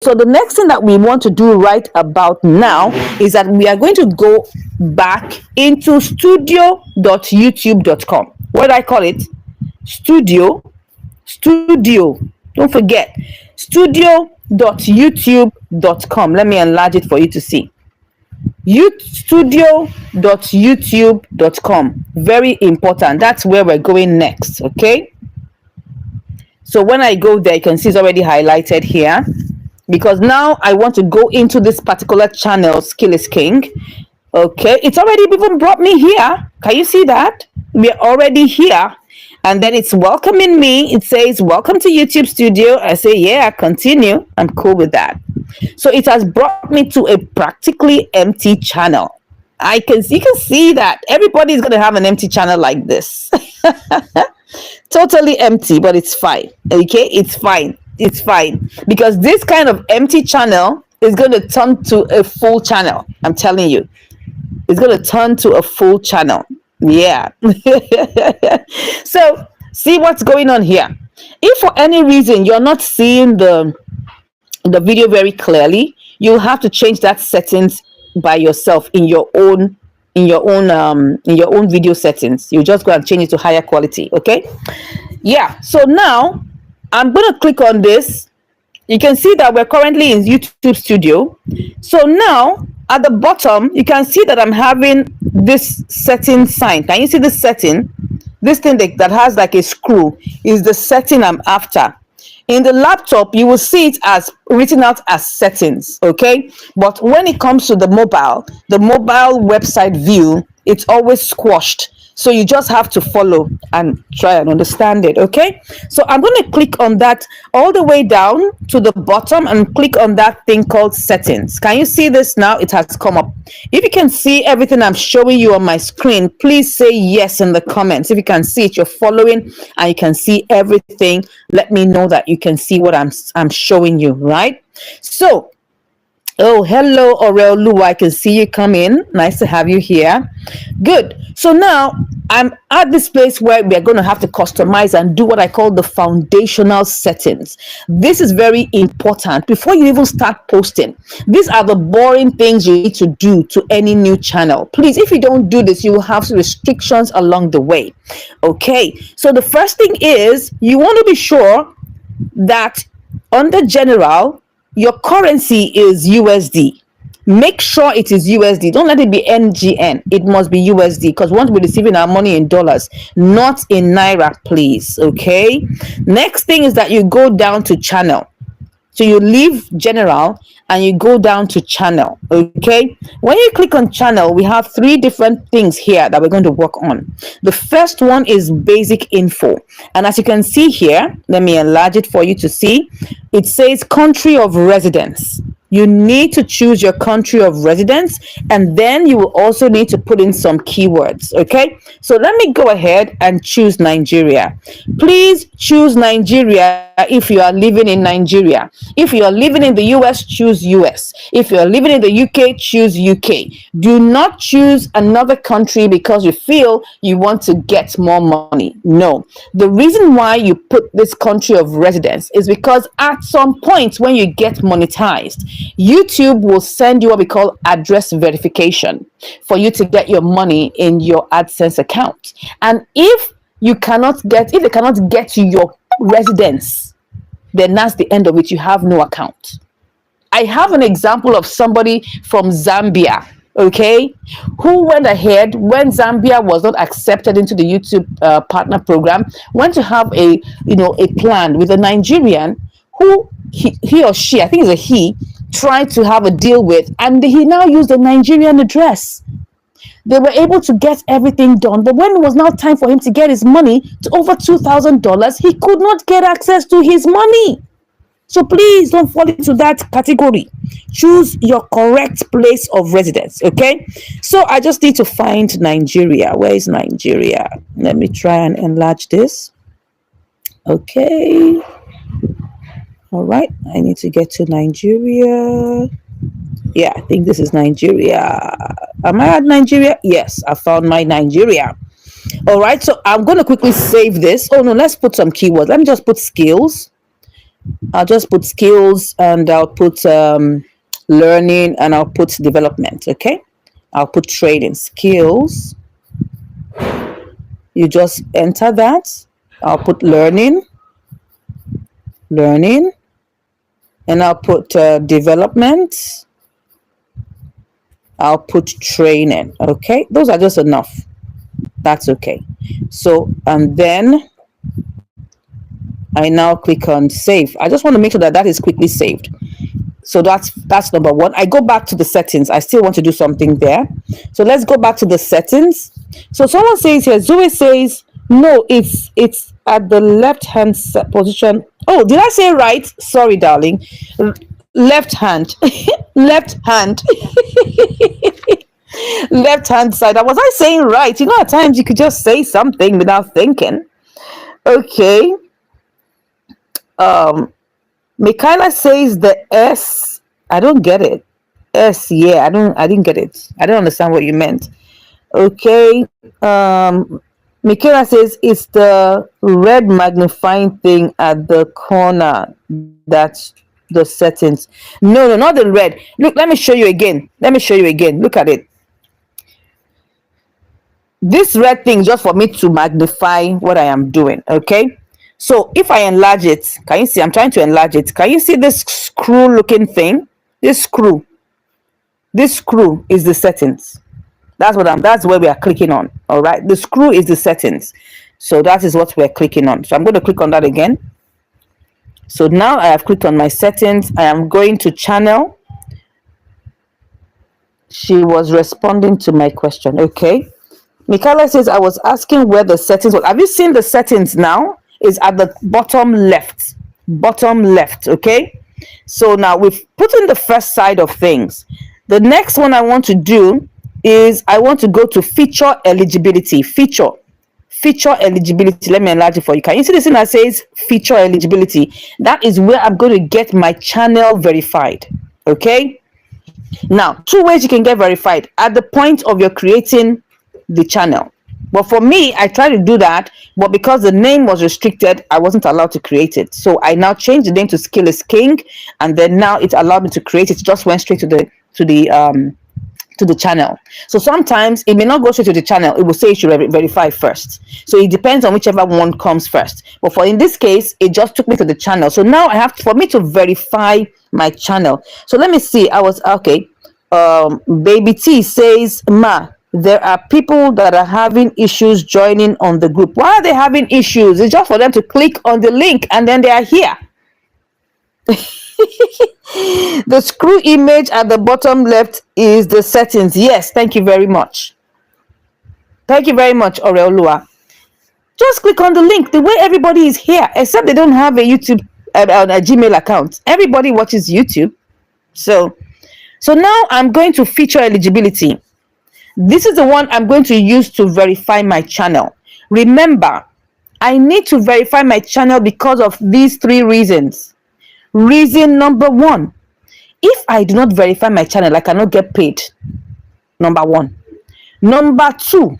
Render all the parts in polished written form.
So the next thing that we want to do right about now is that we are going to go back into studio.youtube.com. What did I call it? Studio. Don't forget, studio.youtube.com. Let me enlarge it for you to see. studio.youtube.com. Very important. That's where we're going next. Okay. So when I go there, you can see it's already highlighted here, because now I want to go into this particular channel, Skill is King. Okay, it's already even brought me here. Can you see that? We're already here. And then it's welcoming me. It says, welcome to YouTube Studio. I say, yeah, continue. I'm cool with that. So it has brought me to a practically empty channel. You can see that everybody's going to have an empty channel like this. Totally empty, but it's fine. Okay, it's fine. It's fine, because this kind of empty channel is going to turn to a full channel. I'm telling you, it's going to turn to a full channel. Yeah. So see what's going on here. If for any reason you're not seeing the video very clearly, you'll have to change that settings by yourself in your own video settings. You just go and change it to higher quality. Okay. Yeah. So now I'm going to click on this. You can see that we're currently in YouTube Studio. So now at the bottom, you can see that I'm having this setting sign. Can you see this setting? This thing that has like a screw is the setting I'm after. In the laptop, you will see it as written out as settings, okay? But when it comes to the mobile website view, it's always squashed. So you just have to follow and try and understand it, okay? So I'm going to click on that all the way down to the bottom and click on that thing called settings. Can you see this now? It has come up. If you can see everything I'm showing you on my screen, please say yes in the comments. If you can see it, you're following and you can see everything, let me know that you can see what I'm showing you, right? So, oh, hello, Aurel Lu. I can see you come in. Nice to have you here. Good. So now I'm at this place where we are going to have to customize and do what I call the foundational settings. This is very important before you even start posting. These are the boring things you need to do to any new channel. Please, if you don't do this, you will have restrictions along the way. Okay. So the first thing is you want to be sure that under general, your currency is USD. Make sure it is USD. Don't let it be NGN. It must be USD, because we want to be receiving our money in dollars, not in Naira, please. Okay. Next thing is that you go down to channel. So you leave general and you go down to channel. Okay. When you click on channel, we have 3 different things here that we're going to work on. The first one is basic info. And as you can see here, let me enlarge it for you to see. It says country of residence. You need to choose your country of residence, and then you will also need to put in some keywords. Okay, so let me go ahead and choose Nigeria. Please choose Nigeria if you are living in Nigeria. If you are living in the US, choose US. If you are living in the UK, choose UK. Do not choose another country because you feel you want to get more money. No, the reason why you put this country of residence is because at some point when you get monetized, YouTube will send you what we call address verification for you to get your money in your AdSense account. And if they cannot get to your residence, then that's the end of it. You have no account. I have an example of somebody from Zambia, okay, who went ahead when Zambia was not accepted into the YouTube partner program, went to have a plan with a Nigerian who he or she, I think it's a he, tried to have a deal with, and he now used a Nigerian address. They were able to get everything done, but when it was now time for him to get his money to over $2,000, he could not get access to his money. So please don't fall into that category. Choose your correct place of residence, okay? So I just need to find Nigeria. Where is Nigeria? Let me try and enlarge this. Okay. All right, I need to get to Nigeria. Yeah, I think this is Nigeria. Am I at Nigeria? Yes, I found my Nigeria. All right, so I'm going to quickly save this. Oh, no, let's put some keywords. Let me just put skills. I'll just put skills, and I'll put learning, and I'll put development. Okay, I'll put trading skills. You just enter that. I'll put learning, and I'll put development. I'll put training. Okay, those are just enough. That's okay. So, and then I now click on save. I just want to make sure that that is quickly saved. So that's number one. I go back to the settings. I still want to do something there. So let's go back to the settings. So someone says here, Zoe says, no, it's at the left hand position. Oh, did I say right? Sorry, darling. Left hand. Left hand. Left hand side. Was I saying right? You know, at times you could just say something without thinking. Okay. Michaela says the S. I don't get it. S, yeah, I didn't get it. I don't understand what you meant. Okay. Michaela says it's the red magnifying thing at the corner. That's the settings. No, not the red. Look, let me show you again. Look at it. This red thing is just for me to magnify what I am doing. Okay. So if I enlarge it, can you see? I'm trying to enlarge it. Can you see this screw looking thing? This screw is the settings. That's where we are clicking on. All right. The screw is the settings. So that is what we're clicking on. So I'm going to click on that again. So now I have clicked on my settings. I am going to channel. She was responding to my question. Okay. Michaela says, I was asking where the settings were. Have you seen the settings now? Is at the bottom left. Okay. So now we've put in the first side of things. The next one I want to do is I want to go to feature eligibility. Feature eligibility. Let me enlarge it for you. Can you see this thing that says feature eligibility? That is where I'm going to get my channel verified. Okay. Now, two ways you can get verified at the point of your creating the channel. But for me, I tried to do that, but because the name was restricted, I wasn't allowed to create it. So I now changed the name to Skill is King, and then now it allowed me to create it. It just went straight to the channel. So sometimes it may not go straight to the channel. It will say you should verify first. So it depends on whichever one comes first. But in this case, it just took me to the channel. So now I have for me to verify my channel. So let me see. I was okay. Baby T says, Ma, there are people that are having issues joining on the group. Why are they having issues? It's just for them to click on the link and then they are here. The screw image at the bottom left is the settings. Yes, thank you very much. Thank you very much, Oreolua. Just click on the link. The way everybody is here, except they don't have a YouTube, a Gmail account. Everybody watches YouTube. So now I'm going to feature eligibility. This is the one I'm going to use to verify my channel. Remember, I need to verify my channel because of these three reasons. Reason number one, if I do not verify my channel, I cannot get paid. Number one. Number two,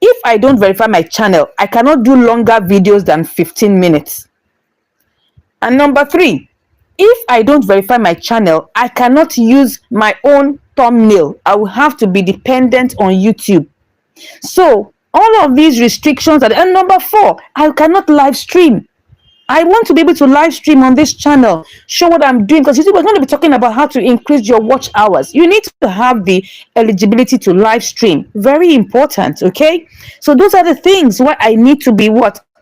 if I don't verify my channel, I cannot do longer videos than 15 minutes. And number three, if I don't verify my channel, I cannot use my own thumbnail. I will have to be dependent on YouTube. So all of these restrictions are, and number four, I cannot live stream. I want to be able to live stream on this channel, show what I'm doing, because we're going to be talking about how to increase your watch hours. You need to have the eligibility to live stream. Very important, okay? So those are the things where I need to be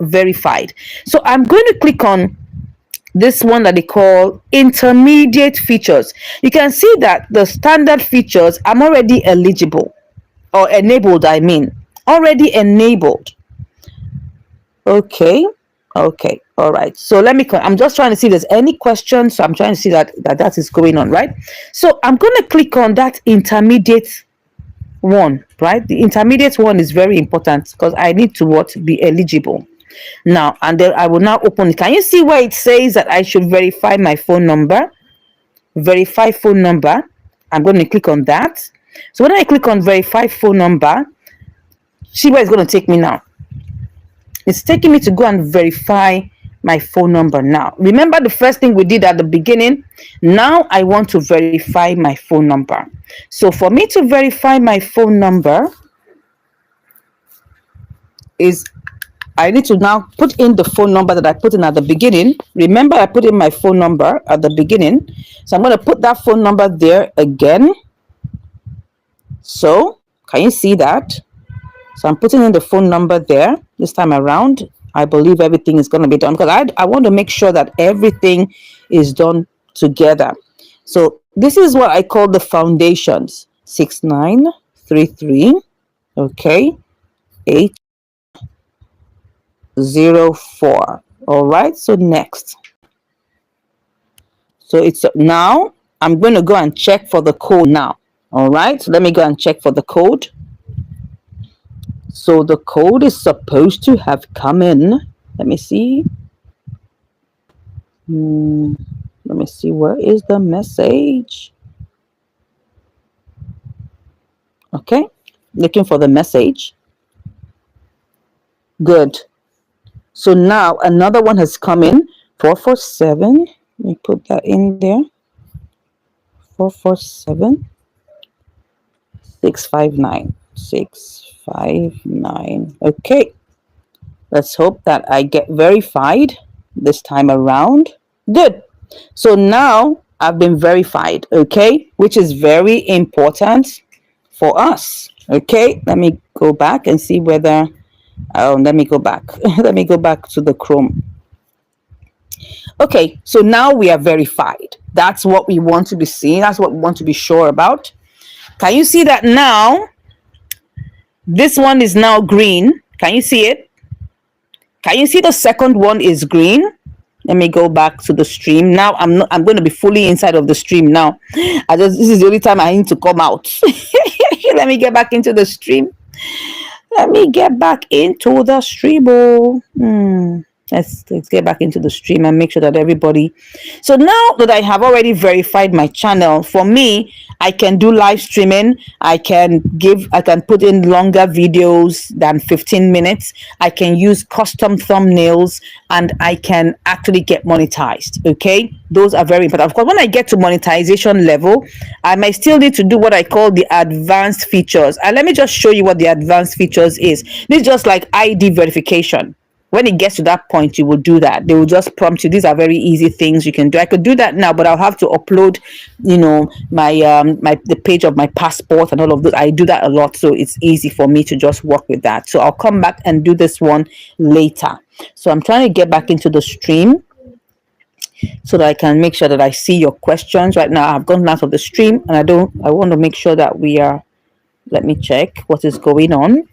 verified. So I'm going to click on this one that they call intermediate features. You can see that the standard features, I'm already eligible or enabled, already enabled. Okay. All right. So I'm just trying to see if there's any questions. So I'm trying to see that is going on, right? So I'm going to click on that intermediate one, right? The intermediate one is very important because I need to be eligible. Now, and then I will now open it. Can you see where it says that I should verify my phone number? Verify phone number. I'm going to click on that. So when I click on verify phone number, see where it's going to take me now. It's taking me to go and verify my phone number now. Remember the first thing we did at the beginning? Now I want to verify my phone number. So for me to verify my phone number is I need to now put in the phone number that I put in at the beginning. Remember, I put in my phone number at the beginning. So I'm going to put that phone number there again. So can you see that? So I'm putting in the phone number there this time around. I believe everything is going to be done because I want to make sure that everything is done together. So this is what I call the foundations. 6933. Okay. 804. All right. So next. So it's now I'm going to go and check for the code now. All right. So let me go and check for the code. So the code is supposed to have come in. Let me see. Let me see. Where is the message? Okay. Looking for the message. Good. So now another one has come in. 447. Let me put that in there. 447 659 659. Okay. Let's hope that I get verified this time around. Good. So now I've been verified, okay, which is very important for us. Okay, let me go back and see whether let me go back. Let me go back to the Chrome. Okay, so now we are verified. That's what we want to be seeing. That's what we want to be sure about. Can you see that now? This one is now green. Can you see it? Can you see the second one is green? Let me go back to the stream. Now I'm going to be fully inside of the stream now. This is the only time I need to come out. Let me get back into the stream. Let me get back into the stream. Let's get back into the stream and make sure that everybody. So now that I have already verified my channel, for me, I can do live streaming. I can put in longer videos than 15 minutes. I can use custom thumbnails and I can actually get monetized. Okay. Those are very important. Of course, when I get to monetization level, I might still need to do what I call the advanced features. And let me just show you what the advanced features is. This is just like ID verification. When it gets to that point, you will do that. They will just prompt you. These are very easy things you can do. I could do that now, but I'll have to upload, my the page of my passport and all of those. I do that a lot, so it's easy for me to just work with that. So I'll come back and do this one later. So I'm trying to get back into the stream so that I can make sure that I see your questions. Right now, I've gone out of the stream, and I want to make sure that we are. Let me check what is going on.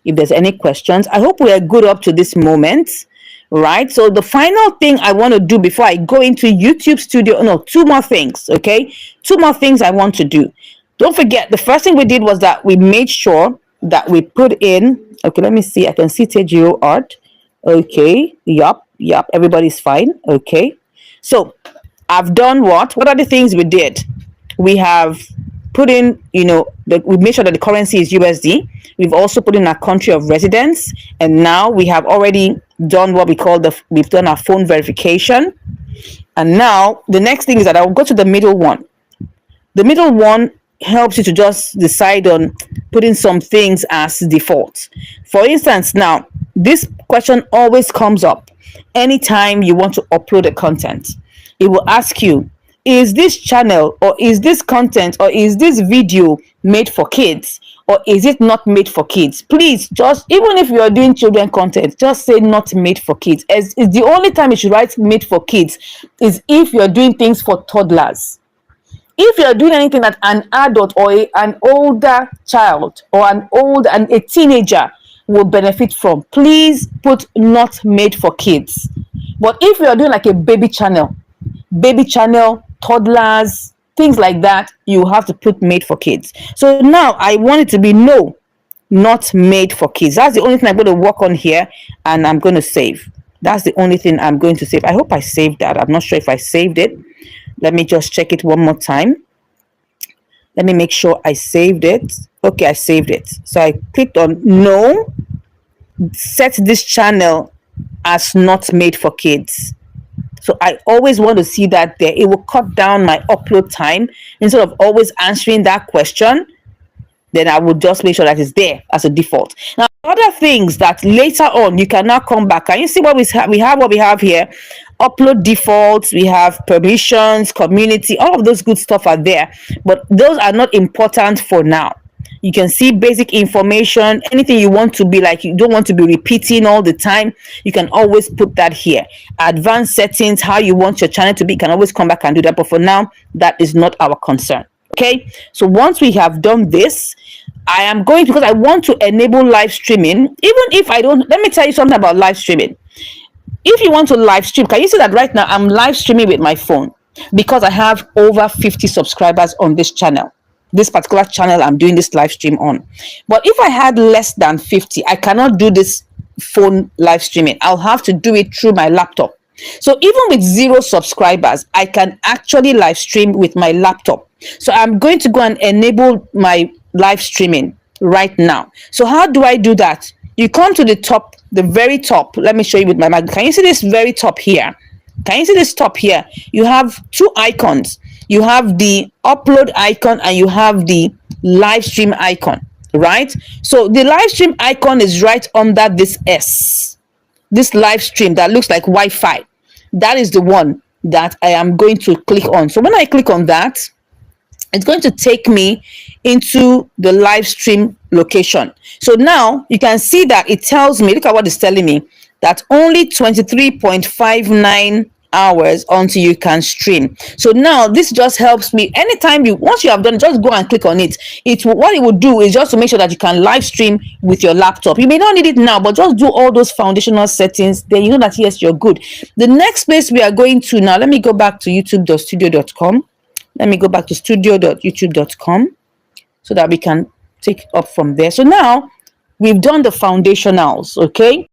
If there's any questions, I hope we are good up to this moment, right? So the final thing I want to do before I go into YouTube Studio, two more things, okay? Two more things I want to do. Don't forget, the first thing we did was that we made sure that we put in, okay, let me see. I can see Tejiro Art. Okay, yup, everybody's fine, okay? So I've done what? What are the things we did? We have put in, we made sure that the currency is USD. We've also put in our country of residence. And now we have already done what we call we've done our phone verification. And now the next thing is that I'll go to the middle one. The middle one helps you to just decide on putting some things as default. For instance, now this question always comes up anytime you want to upload a content. It will ask you, is this channel or is this content or is this video made for kids or is it not made for kids? Please, just even if you are doing children content, just say not made for kids. As is the only time you should write made for kids is if you're doing things for toddlers. If you're doing anything that an adult or an older child or a teenager will benefit from, please put not made for kids. But if you're doing like a baby channel, toddlers, things like that, you have to put made for kids. So now I want it to be no, not made for kids. That's the only thing I'm going to work on here, and I'm going to save. That's the only thing I'm going to save. I hope I saved that. I'm not sure if I saved it. Let me just check it one more time. Let me make sure I saved it. Okay, I saved it. So I clicked on no, set this channel as not made for kids. So I always want to see that there. It will cut down my upload time. Instead of always answering that question, then I would just make sure that it's there as a default. Now, other things that later on you can now come back. Can you see what we have? What we have here? Upload defaults, we have permissions, community, all of those good stuff are there, but those are not important for now. You can see basic information, anything you want to be like, you don't want to be repeating all the time, you can always put that here. Advanced settings, how you want your channel to be, you can always come back and do that, but for now, that is not our concern. Okay, so once we have done this, I am going, because I want to enable live streaming. Even if I don't, let me tell you something about live streaming. If you want to live stream, can you see that right now I'm live streaming with my phone because I have over 50 subscribers on this channel, this particular channel I'm doing this live stream on. But if I had less than 50, I cannot do this phone live streaming. I'll have to do it through my laptop. So even with 0 subscribers, I can actually live stream with my laptop. So I'm going to go and enable my live streaming right now. So how do I do that? You come to the top, the very top. Let me show you with my magnet. Can you see this very top here? Can you see this top here? You have 2 icons. You have the upload icon and you have the live stream icon, right? So the live stream icon is right under this S. This live stream that looks like Wi-Fi. That is the one that I am going to click on. So when I click on that, it's going to take me into the live stream location. So now you can see that it tells me, look at what it's telling me, that only 23.59 hours until you can stream. So now this just helps me anytime once you have done, just go and click on it. What it will do is just to make sure that you can live stream with your laptop. You may not need it now, but just do all those foundational settings, then you know that yes, you're good. The next place we are going to now, let me go back to youtube.studio.com. Let me go back to studio.youtube.com so that we can take up from there. So now we've done the foundationals, okay?